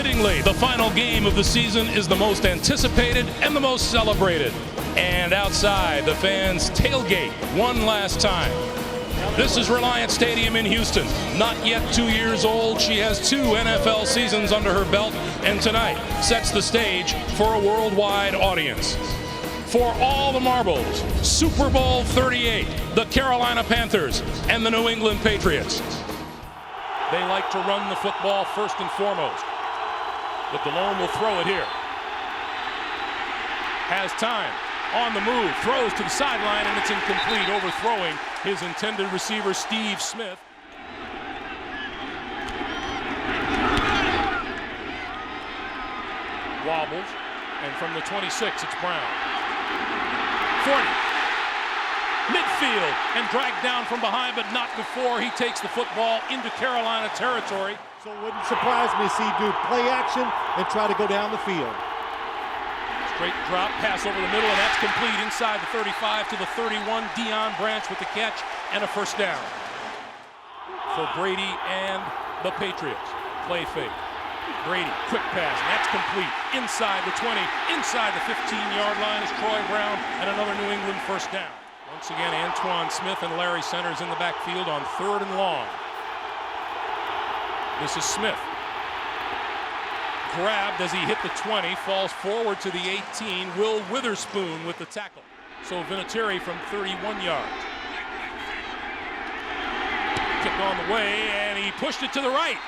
Fittingly, the final game of the season is the most anticipated and the most celebrated. And outside, the fans tailgate one last time. This is Reliant Stadium in Houston. Not yet 2 years old, she has 2 NFL seasons under her belt, and tonight sets the stage for a worldwide audience. For all the marbles, Super Bowl 38, the Carolina Panthers and the New England Patriots. They like to run the football first and foremost. But DeLone will throw it here. Has time. On the move. Throws to the sideline, and it's incomplete. Overthrowing his intended receiver, Steve Smith. Wobbles. And from the 26, it's Brown. 40. Midfield. And dragged down from behind, but not before he takes the football into Carolina territory. So it wouldn't surprise me to see dude play action and try to go down the field. Straight drop, pass over the middle, and that's complete inside the 35 to the 31. Deion Branch with the catch and a first down for Brady and the Patriots. Play fake. Brady, quick pass, and that's complete. Inside the 20, inside the 15-yard line is Troy Brown, and another New England first down. Once again, Antoine Smith and Larry Centers in the backfield on 3rd and long. This is Smith. Grabbed as he hit the 20, falls forward to the 18. Will Witherspoon with the tackle. So Vinatieri from 31 yards. Kick on the way, and he pushed it to the right.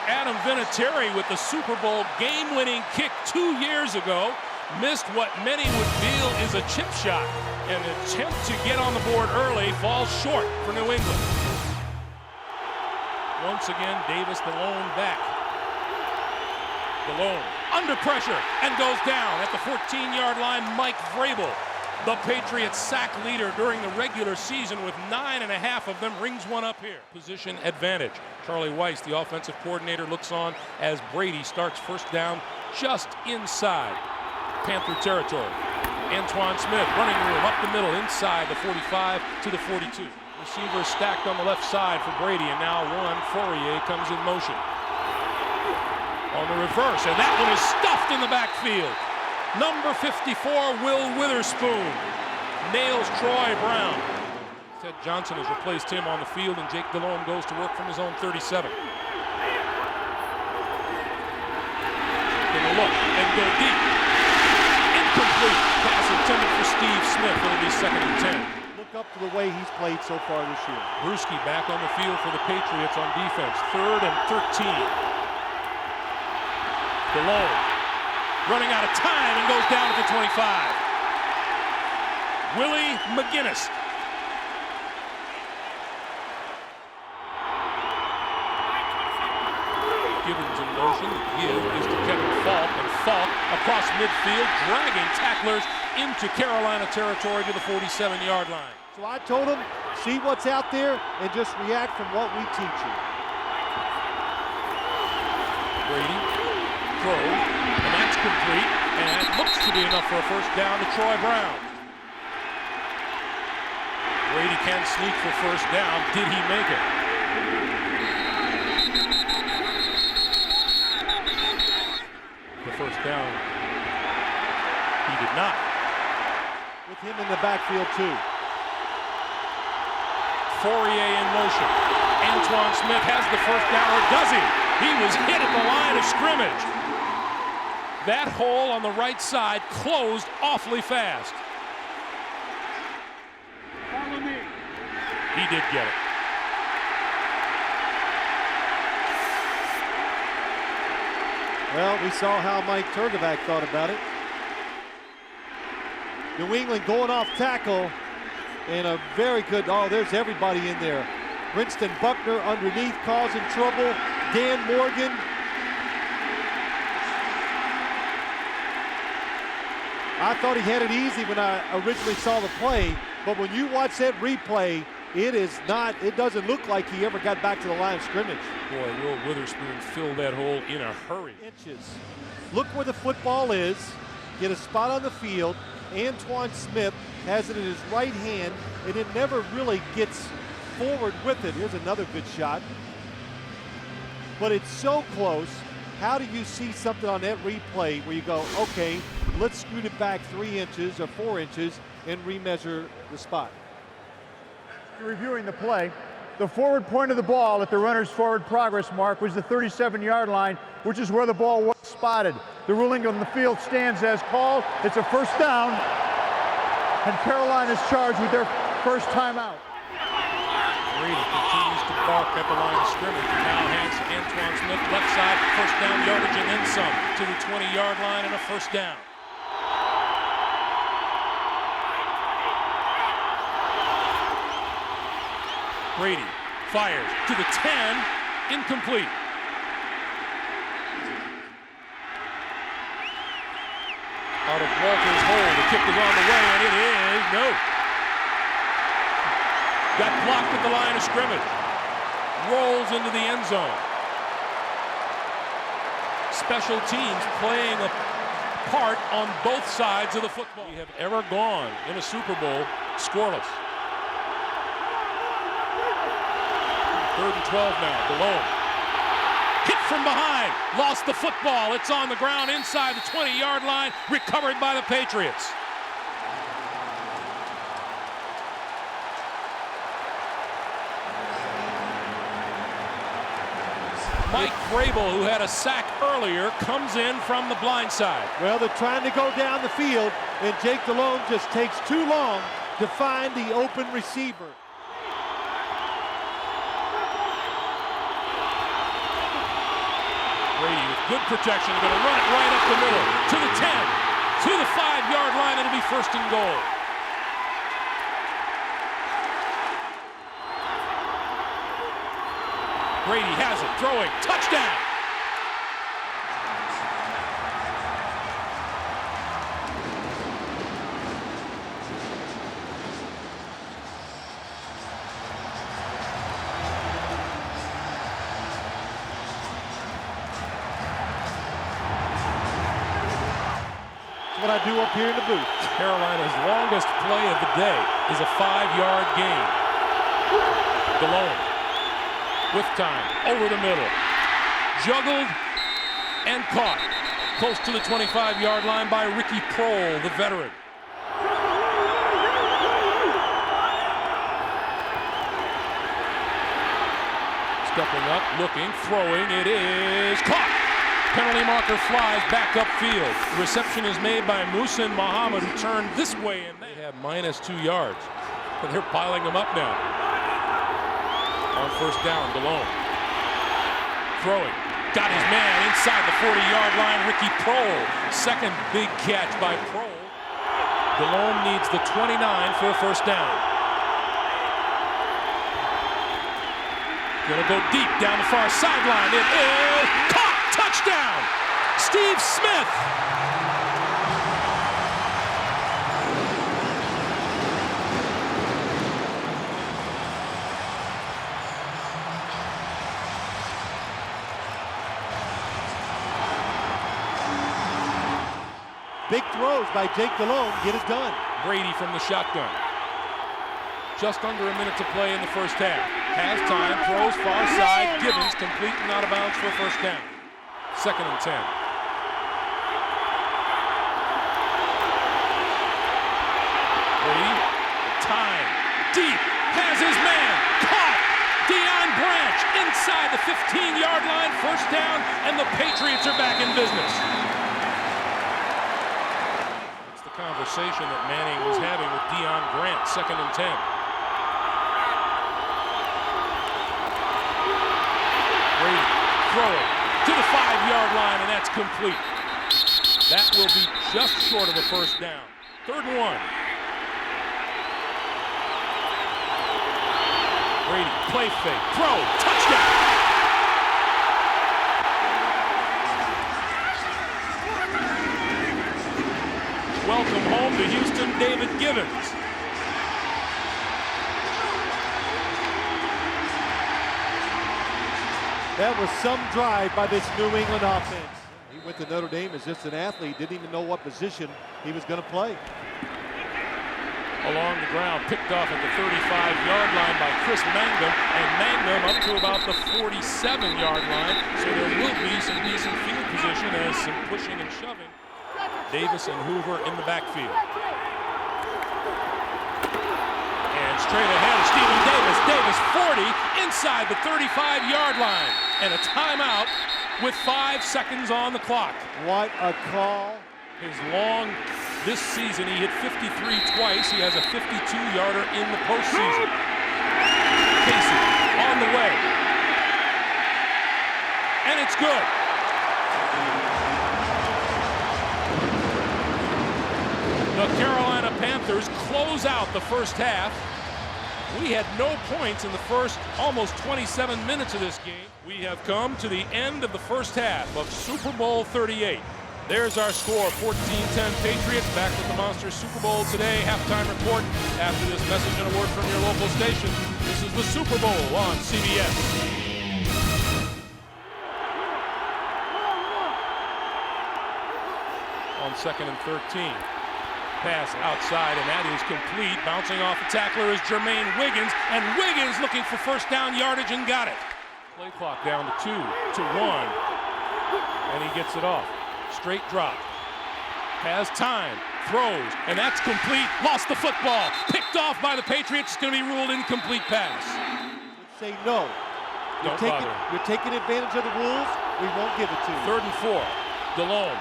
Adam Vinatieri with the Super Bowl game-winning kick 2 years ago. Missed what many would feel is a chip shot. An attempt to get on the board early falls short for New England. Once again, Davis DeLone back. DeLone under pressure and goes down at the 14-yard line. Mike Vrabel, the Patriots sack leader during the regular season with 9.5 of them, rings one up here. Position advantage. Charlie Weiss, the offensive coordinator, looks on as Brady starts first down just inside Panther territory. Antoine Smith, running room up the middle, inside the 45 to the 42. Receiver stacked on the left side for Brady, and now Fourier comes in motion. On the reverse, and that one is stuffed in the backfield. Number 54, Will Witherspoon, nails Troy Brown. Ted Johnson has replaced him on the field, and Jake DeLone goes to work from his own 37. Gonna look and go deep. Incomplete. Pass intended for Steve Smith. It'll be 2nd and 10. Look up to the way he's played so far this year. Bruschi back on the field for the Patriots on defense. 3rd and 13. DeLone running out of time and goes down at the 25. Willie McGinnis. Gibbons in motion. The give is to Kevin Falk, and Falk across midfield, dragging tacklers into Carolina territory to the 47-yard line. So I told him, see what's out there and just react from what we teach you. Brady throws, and that's complete, and looks to be enough for a first down to Troy Brown. Brady can sneak for first down. Did he make it? The first down, he did not. With him in the backfield too. Fourier in motion. Antoine Smith has the first down, or does he? He was hit at the line of scrimmage. That hole on the right side closed awfully fast. Follow me. He did get it. Well, we saw how Mike Tvrdovac thought about it. New England going off tackle, and a very good, there's everybody in there. Winston Buckner underneath causing trouble. Dan Morgan. I thought he had it easy when I originally saw the play, but when you watch that replay, it doesn't look like he ever got back to the line of scrimmage. Boy, Will Witherspoon filled that hole in a hurry. Inches. Look where the football is. Get a spot on the field. Antoine Smith has it in his right hand, and it never really gets forward with it. Here's another good shot. But it's so close. How do you see something on that replay where you go, okay, let's scoot it back 3 inches or 4 inches and remeasure the spot? Reviewing the play, the forward point of the ball at the runner's forward progress mark was the 37-yard line, which is where the ball was spotted. The ruling on the field stands as called. It's a first down, and Carolina is charged with their first timeout. Brady continues to bark at the line of scrimmage. Now hands to Antoine Smith, left side, first down yardage and then some to the 20-yard line and a first down. Brady fires to the 10, incomplete. Out of Walter's hold, the kick is on the way, and it is no. Got blocked at the line of scrimmage. Rolls into the end zone. Special teams playing a part on both sides of the football. We have ever gone in a Super Bowl scoreless. 3rd and 12 now, Delhomme. Hit from behind, lost the football. It's on the ground inside the 20-yard line, recovered by the Patriots. Mike Vrabel, who had a sack earlier, comes in from the blind side. Well, they're trying to go down the field, and Jake Delhomme just takes too long to find the open receiver. Brady with good protection, going to run it right up the middle, to the 10, to the 5-yard line. It'll be first and goal. Brady has it, throwing, touchdown. What I do up here in the booth. Carolina's longest play of the day is a 5-yard gain. Delhomme with time, over the middle. Juggled and caught. Close to the 25-yard line by Ricky Prohl, the veteran. Stepping up, looking, throwing, it is caught. Penalty marker flies back upfield. The reception is made by Muhsin Muhammad, who turned this way, and they have -2 yards. But they're piling them up now. On first down, Delhomme. Throwing. Got his man inside the 40-yard line, Ricky Prohl. Second big catch by Prohl. Delhomme needs the 29 for a first down. Gonna go deep down the far sideline. It is caught! Touchdown! Steve Smith! Big throws by Jake Delhomme get it done. Brady from the shotgun. Just under a minute to play in the first half. Has time, throws far side. Gibbons complete and out of bounds for a first down. 2nd and 10. Brady, time, deep, has his man, caught. Deion Branch inside the 15-yard line, first down, and the Patriots are back in business. It's the conversation that Manning was having with Deion Grant, 2nd and 10. Brady throwing to the 5-yard line, and that's complete. That will be just short of a first down. 3rd and 1. Brady, play fake, throw, touchdown. Welcome home to Houston, David Gibbons. That was some drive by this New England offense. He went to Notre Dame as just an athlete, didn't even know what position he was going to play. along the ground, picked off at the 35-yard line by Chris Mangum, and Mangum up to about the 47-yard line, so there will be some decent field position as some pushing and shoving. Davis and Hoover in the backfield. And straight ahead is Stephen Davis. Davis 40 inside the 35-yard line, and a timeout with 5 seconds on the clock. What a call. This season, he hit 53 twice. He has a 52-yarder in the postseason. Casey on the way. And it's good. The Carolina Panthers close out the first half. We had no points in the first almost 27 minutes of this game. We have come to the end of the first half of Super Bowl 38. There's our score, 14-10 Patriots, back with the Monster Super Bowl today. Halftime report after this message and a word from your local station. This is the Super Bowl on CBS. On 2nd and 13. Pass outside, and that is complete. Bouncing off the tackler is Jermaine Wiggins, and Wiggins looking for first down yardage and got it. Play clock down to 2 to 1, and he gets it off. Straight drop. Has time. Throws. And that's complete. Lost the football. Picked off by the Patriots. It's going to be ruled incomplete pass. Say no. Don't bother. You're taking advantage of the rules. We won't give it to you. 3rd and 4. DeLone.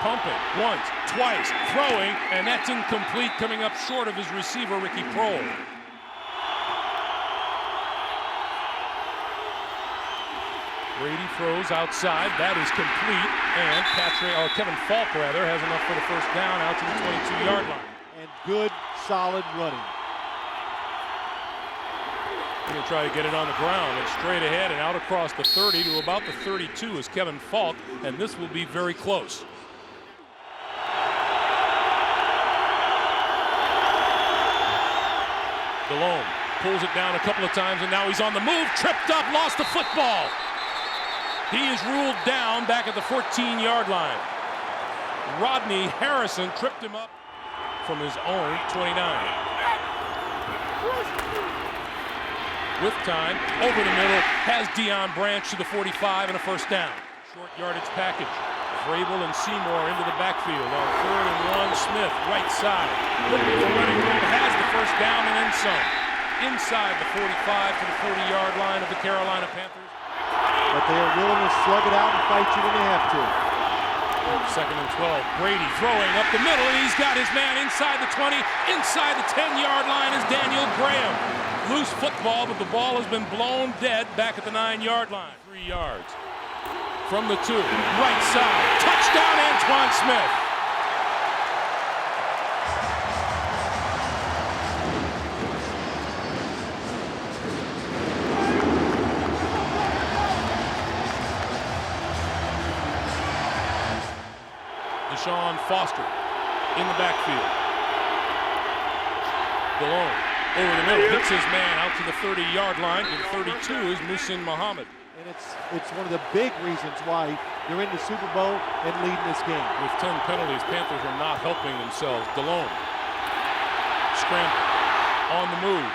Pumping. Once. Twice. Throwing. And that's incomplete. Coming up short of his receiver, Ricky Prohl. Brady throws outside. That is complete. And Kevin Falk, has enough for the first down out to the 22-yard line. And good, solid running. Going to try to get it on the ground and straight ahead and out across the 30 to about the 32 is Kevin Falk, and this will be very close. DeLone pulls it down a couple of times, and now he's on the move. Tripped up, lost the football. He is ruled down back at the 14-yard line. Rodney Harrison tripped him up from his own 29. With time, over the middle, has Deion Branch to the 45 and a first down. Short yardage package. Vrabel and Seymour into the backfield on 3rd and 1. Smith, right side. Looking for running room, has the first down and then some. Inside the 45 to the 40-yard line of the Carolina Panthers. But they are willing to slug it out and fight you when they have to. 2nd and 12. Brady throwing up the middle, and he's got his man inside the 20. Inside the 10-yard line is Daniel Graham. Loose football, but the ball has been blown dead back at the 9-yard line. 3 yards. From the 2. Right side. Touchdown, Antoine Smith. Deshaun Foster in the backfield. DeLone over the middle, hits his man out to the 30-yard line. To the 32 is Muhsin Muhammad. And it's one of the big reasons why they're in the Super Bowl and leading this game. With 10 penalties, Panthers are not helping themselves. DeLone scrambling on the move,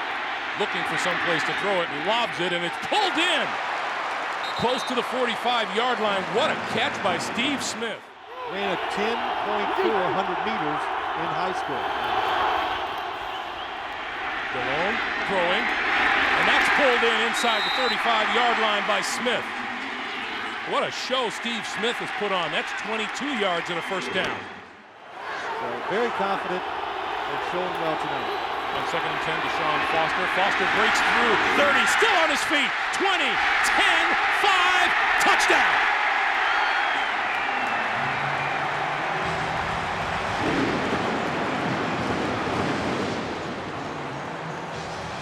looking for some place to throw it, and lobs it, and it's pulled in. Close to the 45-yard line. What a catch by Steve Smith. Ran a 10.4 100 meters in high school. DeLone throwing, and that's pulled in inside the 35-yard line by Smith. What a show Steve Smith has put on. That's 22 yards and a first down. So very confident and showing well tonight. On 2nd and 10, Deshaun Foster. Foster breaks through, 30, still on his feet, 20, 10, 5, touchdown.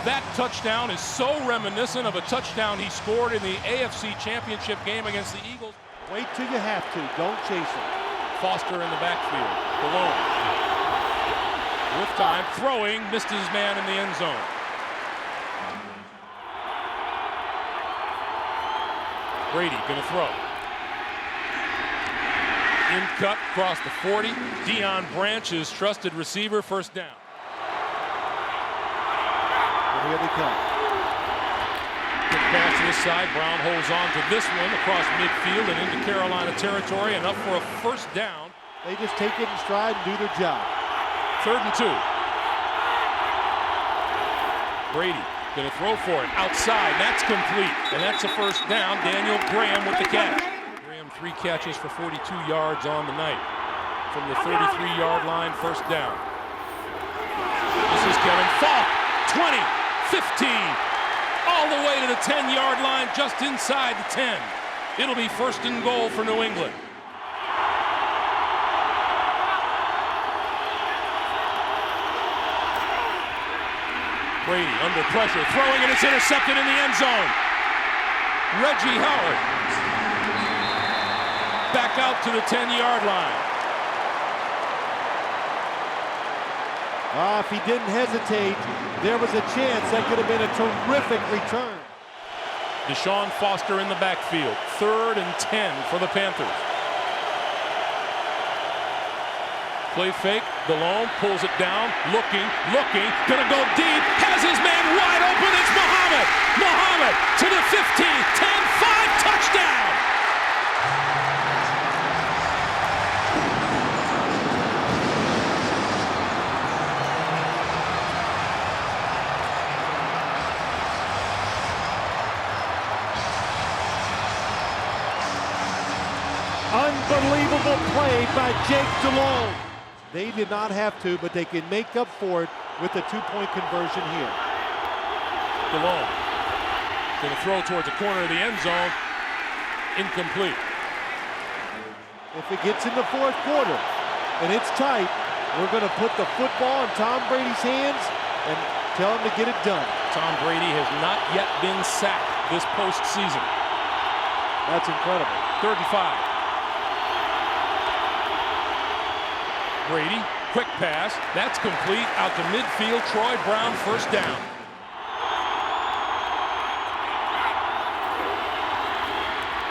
That touchdown is so reminiscent of a touchdown he scored in the AFC Championship game against the Eagles. Wait till you have to. Don't chase him. Foster in the backfield. Below. With time, throwing, missed his man in the end zone. Brady gonna throw. In cut, across the 40. Deion Branch's trusted receiver, first down. Here they come. Quick pass to this side. Brown holds on to this one across midfield and into Carolina territory, and up for a first down. They just take it in stride and do their job. 3rd and 2. Brady going to throw for it outside. That's complete, and that's a first down. Daniel Graham with the catch. Graham 3 catches for 42 yards on the night. From the 33-yard line, first down. This is Kevin Falk. 20, 15, all the way to the 10-yard line, just inside the 10. It'll be 1st and goal for New England. Brady under pressure, throwing, and it's intercepted in the end zone. Reggie Howard back out to the 10-yard line. If he didn't hesitate, there was a chance that could have been a terrific return. Deshaun Foster in the backfield. 3rd and 10 for the Panthers. Play fake. Delhomme pulls it down. Looking. Gonna go deep. Has his man wide open. It's Muhammad. Muhammad to the 15. 10-5. Touchdown. Unbelievable play by Jake Delhomme. They did not have to, but they can make up for it with the 2-point conversion here. Delhomme going to throw towards the corner of the end zone. Incomplete. If it gets in the 4th quarter and it's tight, we're going to put the football in Tom Brady's hands and tell him to get it done. Tom Brady has not yet been sacked this postseason. That's incredible. 3rd and 5. Brady, quick pass, that's complete, out to midfield. Troy Brown, first down.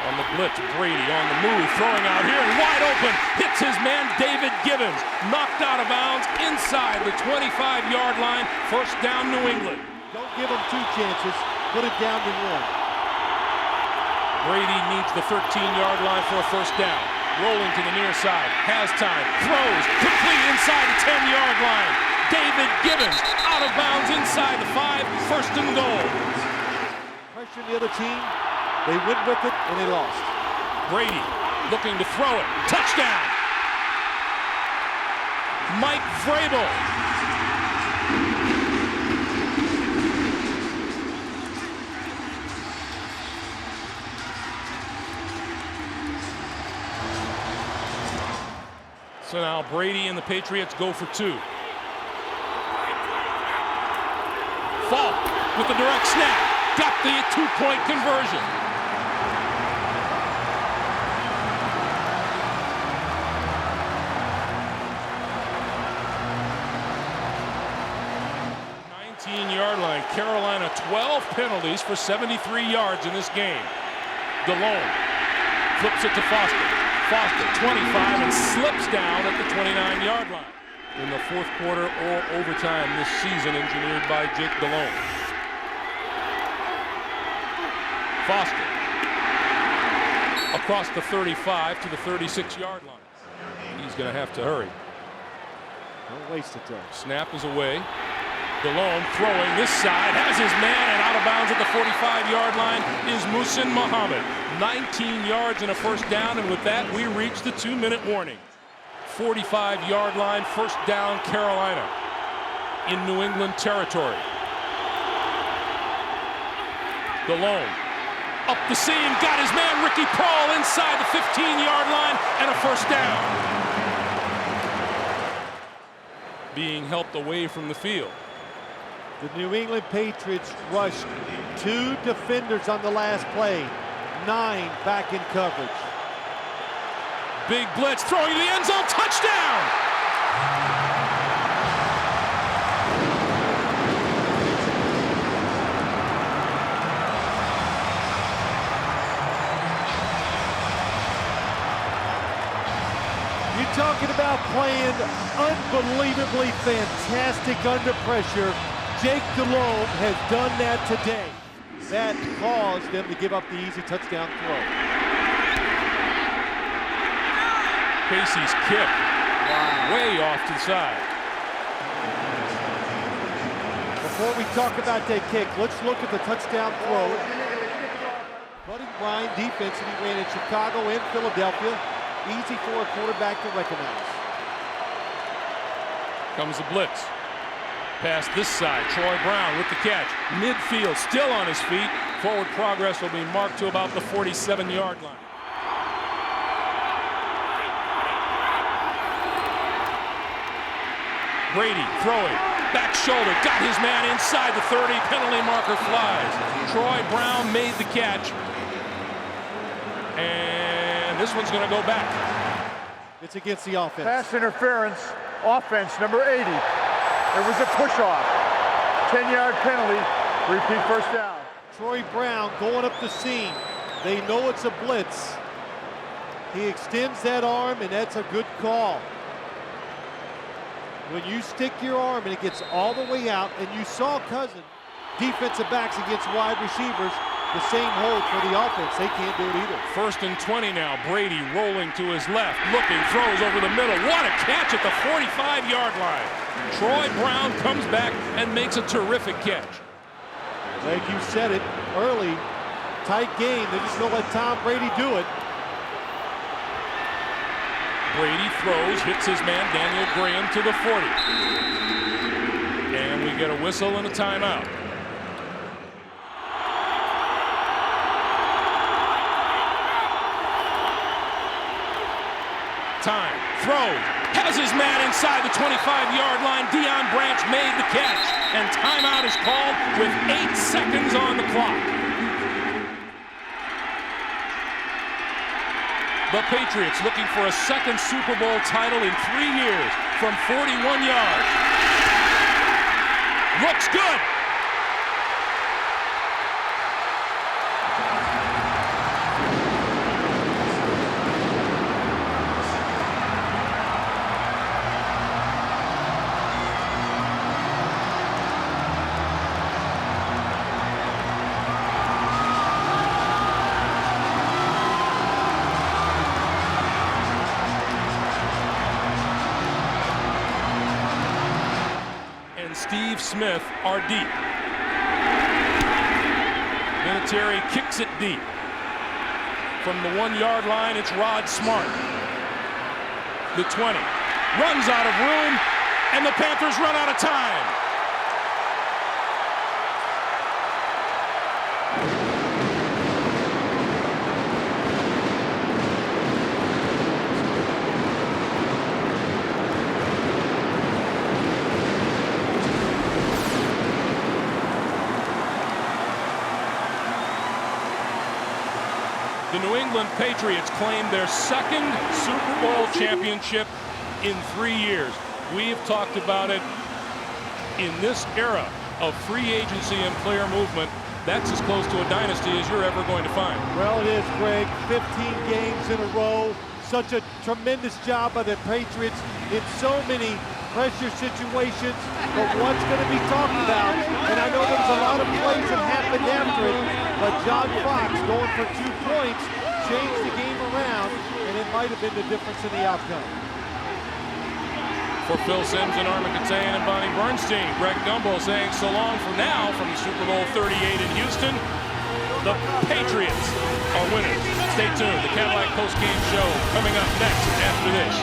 On the blitz, Brady on the move, throwing out here, wide open, hits his man David Gibbons, knocked out of bounds inside the 25-yard line. First down, New England. Don't give them 2 chances, put it down to 1. Brady needs the 13-yard line for a first down. Rolling to the near side, has time, throws, complete inside the 10-yard line. David Gibbons out of bounds inside the 5, 1st and goal. Pressure the other team, they went with it and they lost. Brady looking to throw it, touchdown. Mike Vrabel. So now Brady and the Patriots go for 2. Falk with the direct snap. Got the 2-point conversion. Yard line. Carolina 12 penalties for 73 yards in this game. Delhomme flips it to Foster. Foster 25 and slips down at the 29-yard line. In the 4th quarter or overtime this season, engineered by Jake Delhomme. Foster across the 35 to the 36-yard line. He's going to have to hurry. Don't waste it though. Snap is away. Delhomme throwing this side, has his man, and out of bounds at the 45-yard line is Muhsin Muhammad. 19 yards and a first down, and with that, we reach the 2-minute warning. 45-yard line, first down, Carolina in New England territory. Delhomme up the seam, got his man Ricky Prohl inside the 15-yard line, and a first down. Being helped away from the field. The New England Patriots rushed 2 defenders on the last play, 9 back in coverage. Big blitz, throwing to the end zone, touchdown! You're talking about playing unbelievably fantastic under pressure. Jake DeLobe has done that today. That caused them to give up the easy touchdown throw. Casey's kick. Wow. Way off to the side. Before we talk about that kick, let's look at the touchdown throw. Buddy Ryan defense that he ran in Chicago and Philadelphia. Easy for a quarterback to recognize. Comes the blitz. Pass this side. Troy Brown with the catch. Midfield, still on his feet. Forward progress will be marked to about the 47-yard line. Brady throwing. Back shoulder. Got his man inside the 30. Penalty marker flies. Troy Brown made the catch. And this one's going to go back. It's against the offense. Pass interference. Offense number 80. It was a push-off. 10-yard penalty. Repeat first down. Troy Brown going up the seam. They know it's a blitz. He extends that arm, and that's a good call. When you stick your arm and it gets all the way out, and you saw Cousin, defensive backs against wide receivers, the same hold for the offense. They can't do it either. 1st and 20 now. Brady rolling to his left, looking, throws over the middle. What a catch at the 45-yard line. Troy Brown comes back and makes a terrific catch. Like you said it early, tight game. They just don't let Tom Brady do it. Brady throws, hits his man Daniel Graham to the 40. And we get a whistle and a timeout. Time, throws, has his man inside the 25-yard line. Deion Branch made the catch, and timeout is called with 8 seconds on the clock. The Patriots looking for a second Super Bowl title in 3 years from 41 yards. Looks good. Steve Smith are deep. Vinatieri kicks it deep. From the 1-yard line, it's Rod Smart. The 20. Runs out of room, and the Panthers run out of time. The New England Patriots claim their second Super Bowl championship in 3 years. We've talked about it. In this era of free agency and player movement, that's as close to a dynasty as you're ever going to find. Well, it is, Greg. 15 games in a row. Such a tremendous job by the Patriots in so many pressure situations. But what's going to be talked about, and I know there was a lot of plays that happened after it, but John Fox going for 2 points changed the game around, and it might have been the difference in the outcome. For Phil Simms and Armin Katayan and Bonnie Bernstein, Greg Gumbel saying so long for now from the Super Bowl 38 in Houston. The Patriots are winners. Stay tuned. The Cadillac Postgame Show coming up next after this.